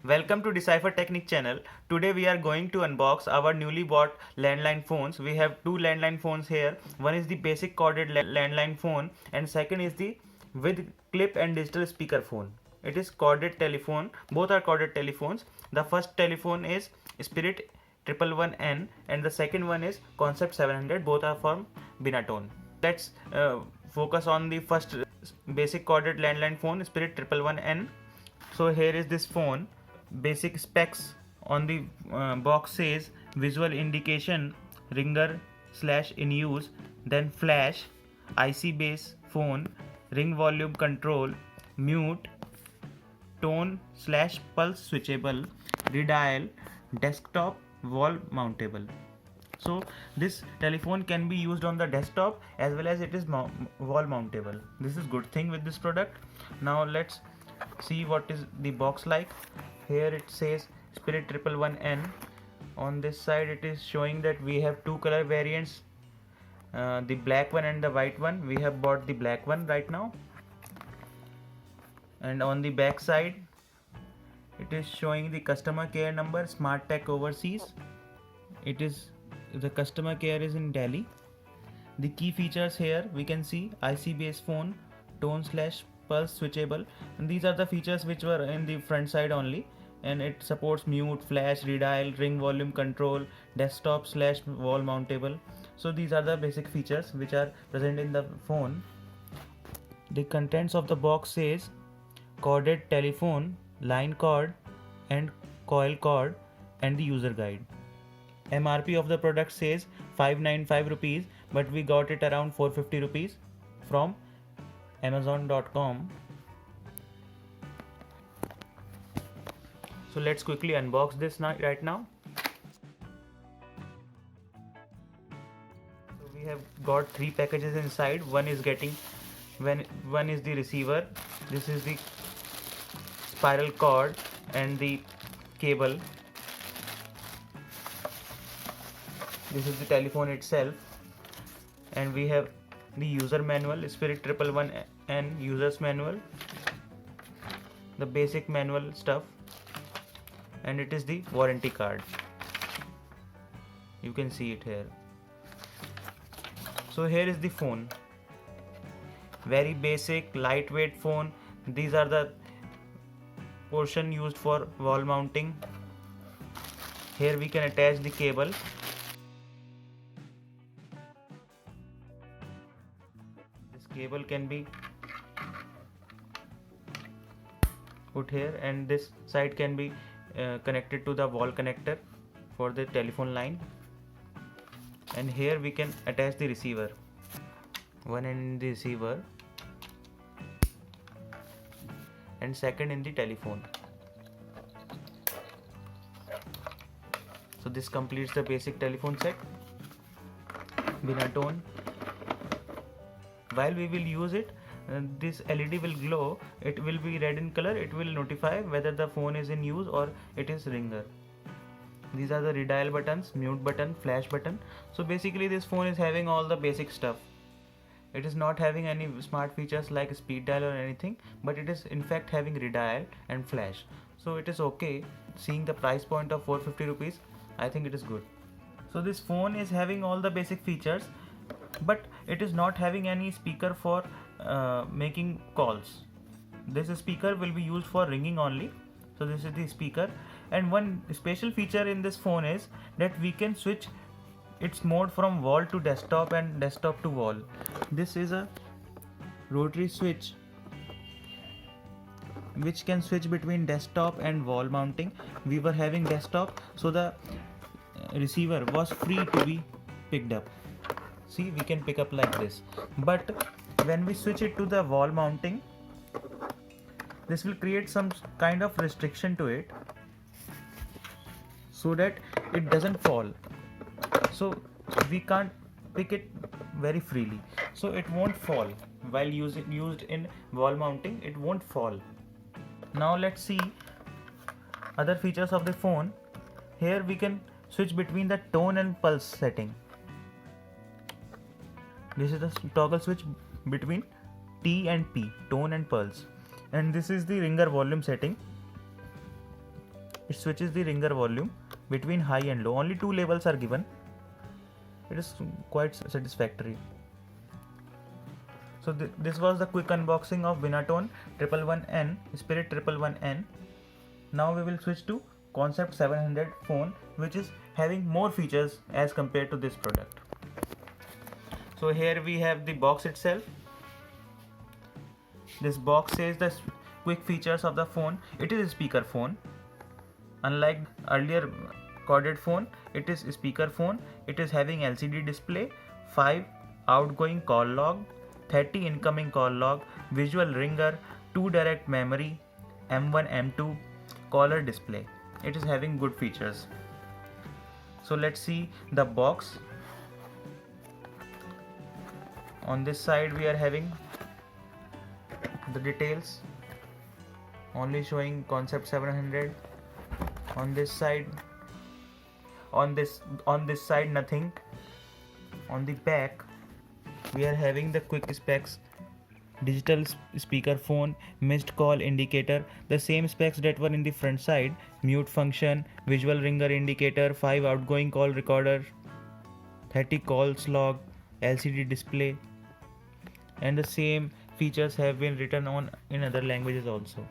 Welcome to Decipher Technique channel. Today we are going to unbox our newly bought landline phones. We have two landline phones here. One is the basic corded landline phone and second is the with clip and digital speaker phone. It is corded telephone. Both are corded telephones. The first telephone is Spirit 111N and the second one is Concept 700. Both are from Binatone. Let's focus on the first basic corded landline phone Spirit 111N. So here is this phone. Basic specs on the box says visual indication ringer slash in use, then flash, IC base phone, ring volume control, mute, tone slash pulse switchable, redial, desktop, wall mountable. So this telephone can be used on the desktop as well as it is wall mountable. This is good thing with this product. Now let's see what is the box like. Here it says Spirit 111N. On this side it is showing that we have two color variants, the black one and the white one. We have bought the black one right now. And on the back side it is showing the customer care number, Smart Tech Overseas. It is the customer care is in Delhi. The key features here we can see IC based phone, tone slash pulse switchable, and these are the features which were in the front side only, and it supports mute, flash, redial, ring volume control, desktop slash wall mountable. So these are the basic features which are present in the phone. The contents of the box says corded telephone, line cord and coil cord, and the user guide. MRP of the product says 595 rupees, but we got it around 450 rupees from Amazon.com. So let's quickly unbox this right now. So we have got three packages inside. One is the receiver. This is the spiral cord and the cable. This is the telephone itself, and we have the user manual, Spirit 111N users manual, the basic manual stuff, and it is the warranty card. You can see it here. So here is the phone. Very basic, lightweight phone. These are the portion used for wall mounting. Here we can attach the cable. Cable can be put here, and this side can be connected to the wall connector for the telephone line, and here we can attach the receiver, one in the receiver and second in the telephone. So this completes the basic telephone set. Binatone. While we will use it, this LED will glow. It will be red in color. It will notify whether the phone is in use or it is ringer. These are the redial buttons, mute button, flash button. So basically this phone is having all the basic stuff. It is not having any smart features like speed dial or anything, but it is in fact having redial and flash. So it is okay. Seeing the price point of 450 rupees, I think it is good. So this phone is having all the basic features, but it is not having any speaker for making calls. This speaker will be used for ringing only. So this is the speaker, and one special feature in this phone is that we can switch its mode from wall to desktop and desktop to wall. This is a rotary switch which can switch between desktop and wall mounting. We were having desktop, so the receiver was free to be picked up. See, we can pick up like this, but when we switch it to the wall mounting, this will create some kind of restriction to it so that it doesn't fall. So we can't pick it very freely, so it won't fall while used in wall mounting. It won't fall. Now let's see other features of the phone. Here we can switch between the tone and pulse setting. This is the toggle switch between T and P, tone and pulse, and this is the ringer volume setting. it switches the ringer volume between high and low. Only 2 levels are given. It is quite satisfactory. So this was the quick unboxing of Binatone 111N, Spirit 111N. Now we will switch to Concept 700 phone, which is having more features as compared to this product. So here we have the box itself. This box says the quick features of the phone. It is a speaker phone. Unlike earlier corded phone, it is a speaker phone. It is having LCD display, 5 outgoing call log, 30 incoming call log, visual ringer, 2 direct memory, M1 M2 caller display. It is having good features. So let's see the box. On this side we are having the details, only showing Concept 700. On this side nothing. On the back we are having the quick specs, digital speaker phone, missed call indicator, the same specs that were in the front side, mute function, visual ringer indicator, 5 outgoing call recorder, 30 calls log, LCD display, and the same features have been written on in other languages also.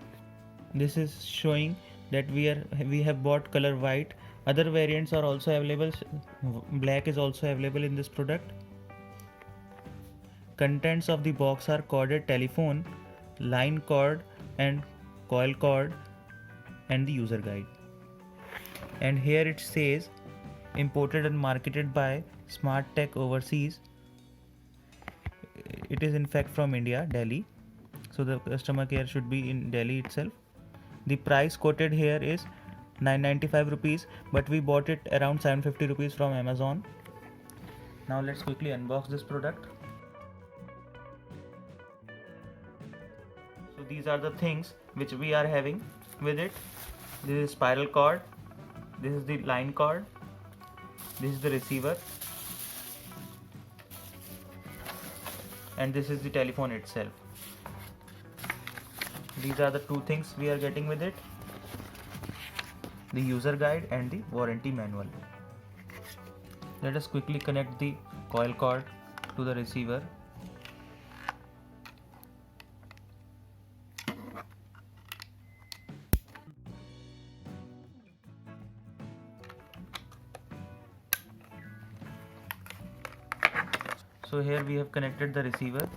This is showing that we have bought color white. Other variants are also available. Black is also available in this product. Contents of the box are corded telephone, line cord and coil cord, and the user guide. And here it says imported and marketed by Smart Tech Overseas. It is in fact from India, Delhi. So the customer care should be in Delhi itself. The price quoted here is 995 rupees, but we bought it around 750 rupees from Amazon. Now let's quickly unbox this product. So these are the things which we are having with it. This is spiral cord, this is the line cord, this is the receiver, and this is the telephone itself. These are the two things we are getting with it: the user guide and the warranty manual. Let us quickly connect the coil cord to the receiver. So here we have connected the receiver,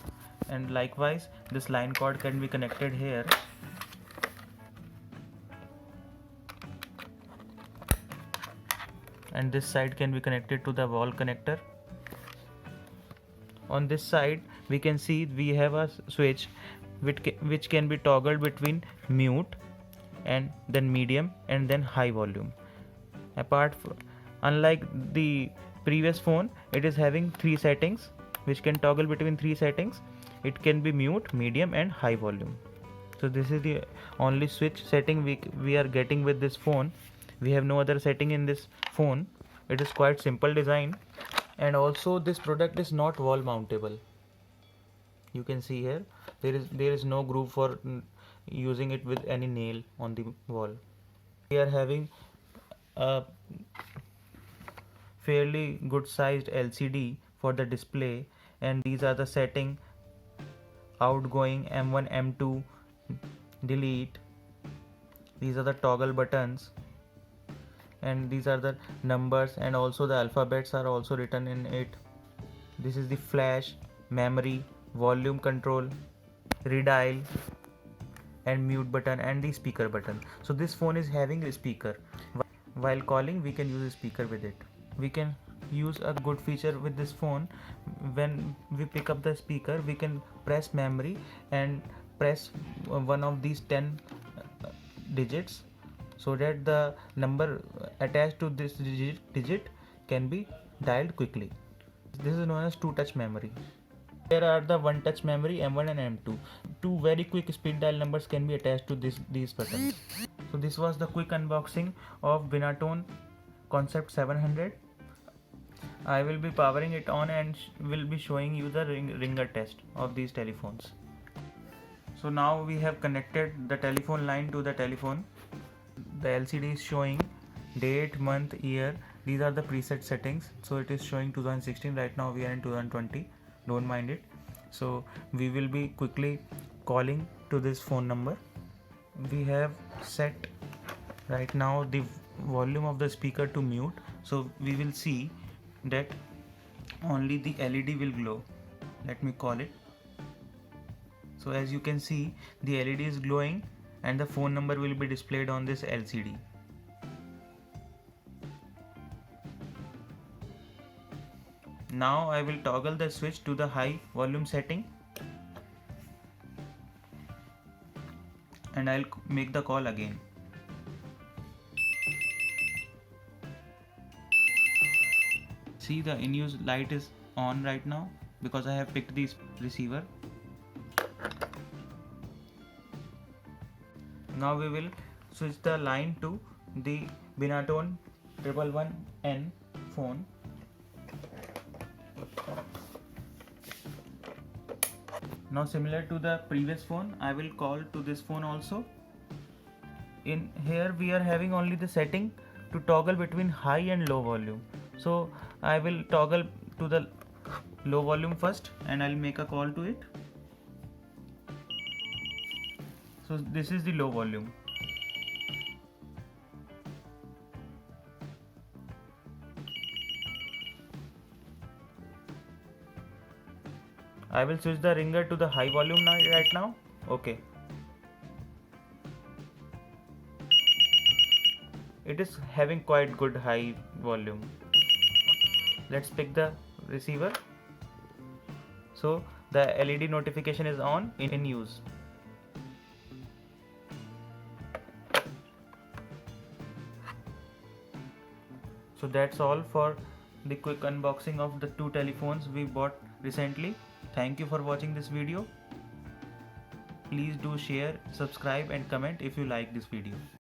and likewise this line cord can be connected here. And this side can be connected to the wall connector. On this side we can see we have a switch which can be toggled between mute and then medium and then high volume. Unlike the previous phone, it is having 3 settings which can toggle between 3 settings. It can be mute, medium and high volume. So this is the only switch setting we are getting with this phone. We have no other setting in this phone. It is quite simple design, and also this product is not wall mountable. You can see here there is no groove for using it with any nail on the wall. We are having a fairly good sized LCD for the display, and these are the setting: outgoing, M1, M2, delete. These are the toggle buttons, and these are the numbers, and also the alphabets are also written in it. This is the flash, memory, volume control, redial and mute button, and the speaker button. So this phone is having a speaker. While calling we can use a speaker with it. We can use a good feature with this phone. When we pick up the speaker, we can press memory and press one of these 10 digits, so that the number attached to this digit can be dialed quickly. This is known as 2-touch memory. There are the 1-touch memory, M1 and M2. 2 very quick speed dial numbers can be attached to these buttons. So this was the quick unboxing of Binatone Concept 700. I will be powering it on and will be showing you the ringer test of these telephones. So now we have connected the telephone line to the telephone. the LCD is showing date, month, year. These are the preset settings. So it is showing 2016. Right now we are in 2020. Don't mind it. So we will be quickly calling to this phone number. We have set right now the volume of the speaker to mute, so we will see that only the LED will glow. Let me call it. So as you can see, the LED is glowing and the phone number will be displayed on this LCD. Now I will toggle the switch to the high volume setting and I'll make the call again. See, the in-use light is on right now because I have picked this receiver. Now we will switch the line to the Binatone 111N phone. Now similar to the previous phone, I will call to this phone also. In here we are having only the setting to toggle between high and low volume. So I will toggle to the low volume first and I'll make a call to it. So this is the low volume. I will switch the ringer to the high volume right now. Okay. It is having quite good high volume. Let's pick the receiver. So the LED notification is on in use. So that's all for the quick unboxing of the two telephones we bought recently. Thank you for watching this video. Please do share, subscribe and comment if you like this video.